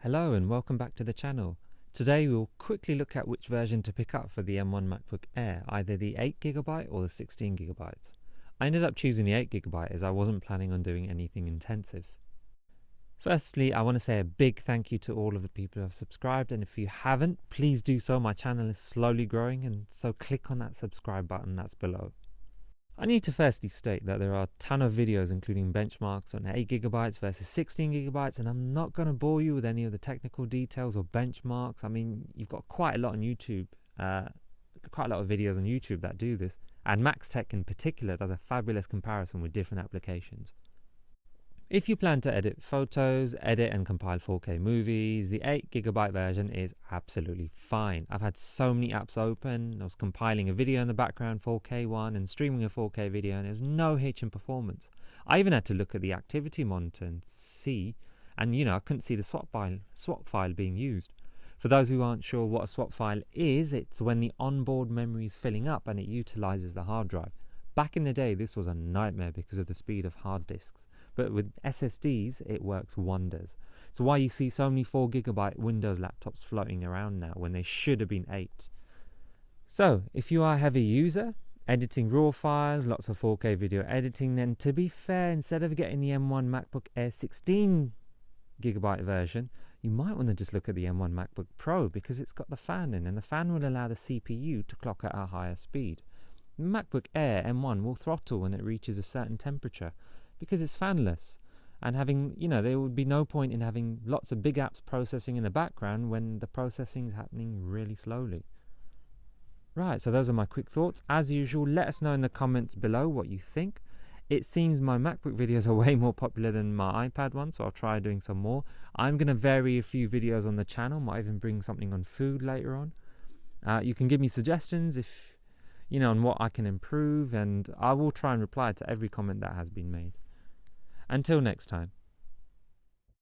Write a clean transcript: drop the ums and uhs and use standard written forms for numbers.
Hello and welcome back to the channel. Today we'll quickly look at which version to pick up for the M1 MacBook Air, either the 8GB or the 16GB. I ended up choosing the 8GB as I wasn't planning on doing anything intensive. Firstly, I want to say a big thank you to all of the people who have subscribed, and if you haven't, please do so. My channel is slowly growing, and so click on that subscribe button that's below. I need to firstly state that there are a ton of videos including benchmarks on 8GB versus 16GB, and I'm not going to bore you with any of the technical details or benchmarks. I mean, you've got quite a lot on YouTube, quite a lot of videos on YouTube that do this, and Max Tech in particular does a fabulous comparison with different applications. If you plan to edit photos, edit and compile 4K movies, the 8GB version is absolutely fine. I've had so many apps open. I was compiling a video in the background, 4K one, and streaming a 4K video, and there was no hitch in performance. I even had to look at the activity monitor and see, and I couldn't see the swap file being used. For those who aren't sure what a swap file is, it's when the onboard memory is filling up and it utilizes the hard drive. Back in the day, this was a nightmare because of the speed of hard disks. But with SSDs, it works wonders. So why you see so many 4GB Windows laptops floating around now when they should have been 8. So if you are a heavy user, editing raw files, lots of 4K video editing, then to be fair, instead of getting the M1 MacBook Air 16GB version, you might want to just look at the M1 MacBook Pro because it's got the fan in, and the fan will allow the CPU to clock at a higher speed. The MacBook Air M1 will throttle when it reaches a certain temperature, because it's fanless, and there would be no point in having lots of big apps processing in the background when the processing is happening really slowly. Right, so those are my quick thoughts. As usual, let us know in the comments below what you think. It seems my MacBook videos are way more popular than my iPad one, so I'll try doing some more. I'm going to vary a few videos on the channel, might even bring something on food later on. You can give me suggestions if on what I can improve, and I will try and reply to every comment that has been made. Until next time.